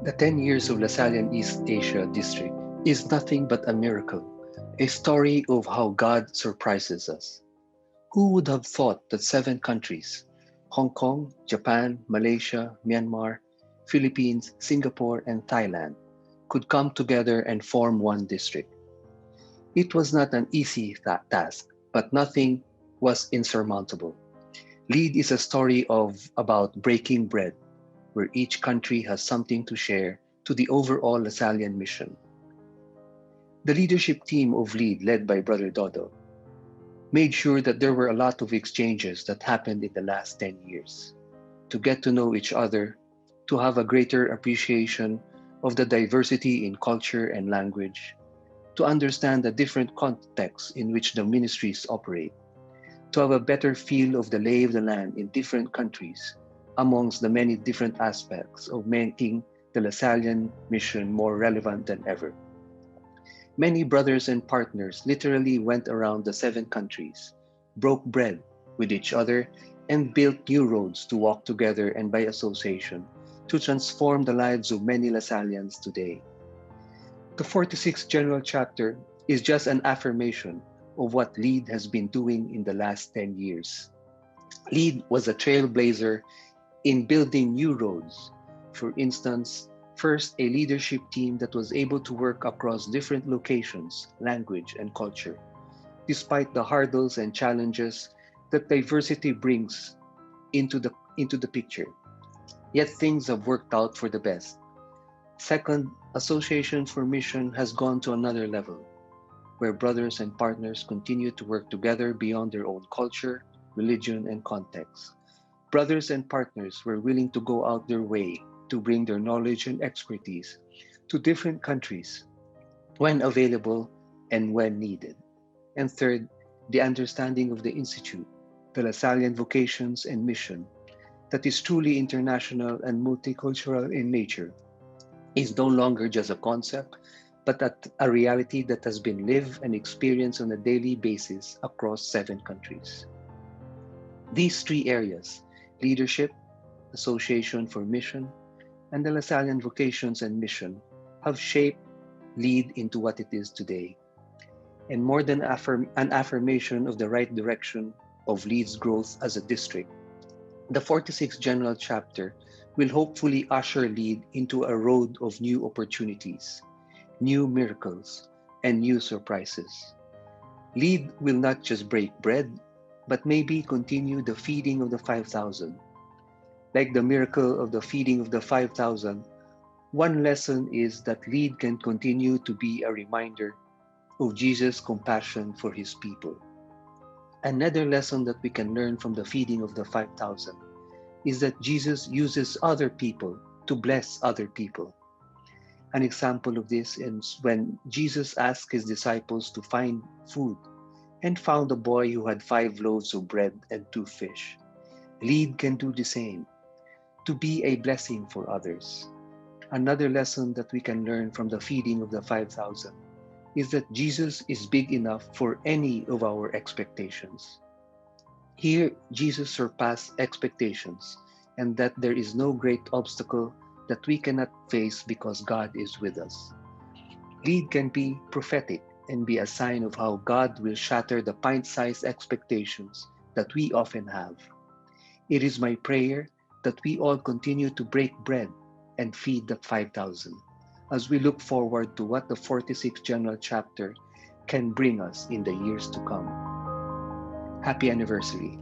The 10 years of Lasallian East Asia District is nothing but a miracle, a story of how God surprises us. Who would have thought that 7 countries, Hong Kong, Japan, Malaysia, Myanmar, Philippines, Singapore, and Thailand, could come together and form one district? It was not an easy task, but nothing was insurmountable. Lead is a story about breaking bread, where each country has something to share to the overall Lasallian mission. The leadership team of Lead, led by Brother Dodo, made sure that there were a lot of exchanges that happened in the last 10 years, to get to know each other, to have a greater appreciation of the diversity in culture and language, to understand the different contexts in which the ministries operate, to have a better feel of the lay of the land in different countries, amongst the many different aspects of making the Lasallian mission more relevant than ever. Many brothers and partners literally went around the 7 countries, broke bread with each other, and built new roads to walk together and by association to transform the lives of many Lasallians today. The 46th General Chapter is just an affirmation of what LEAD has been doing in the last 10 years. LEAD was a trailblazer in building new roads. For instance, first, a leadership team that was able to work across different locations, language, and culture, despite the hurdles and challenges that diversity brings into the picture. Yet things have worked out for the best. Second, Association for Mission has gone to another level, where brothers and partners continue to work together beyond their own culture, religion, and context. Brothers and partners were willing to go out their way to bring their knowledge and expertise to different countries when available and when needed. And third, the understanding of the Institute, the Lasallian Vocations and Mission, that is truly international and multicultural in nature, is no longer just a concept, but a reality that has been lived and experienced on a daily basis across 7 countries. These 3 areas, leadership, Association for Mission, and the Lasallian Vocations and Mission, have shaped LEAD into what it is today. And more than an affirmation of the right direction of LEAD's growth as a district, the 46th General Chapter will hopefully usher LEAD into a road of new opportunities, new miracles, and new surprises. LEAD will not just break bread, but maybe continue the feeding of the 5,000. Like the miracle of the feeding of the 5,000, one lesson is that LEAD can continue to be a reminder of Jesus' compassion for his people. Another lesson that we can learn from the feeding of the 5,000 is that Jesus uses other people to bless other people. An example of this is when Jesus asked his disciples to find food and found a boy who had 5 loaves of bread and 2 fish. LEAD can do the same, to be a blessing for others. Another lesson that we can learn from the feeding of the 5,000 is that Jesus is big enough for any of our expectations. Here, Jesus surpassed expectations, and that there is no great obstacle that we cannot face because God is with us. LEAD can be prophetic and be a sign of how God will shatter the pint-sized expectations that we often have. It is my prayer that we all continue to break bread and feed the 5,000 as we look forward to what the 46th General Chapter can bring us in the years to come. Happy anniversary.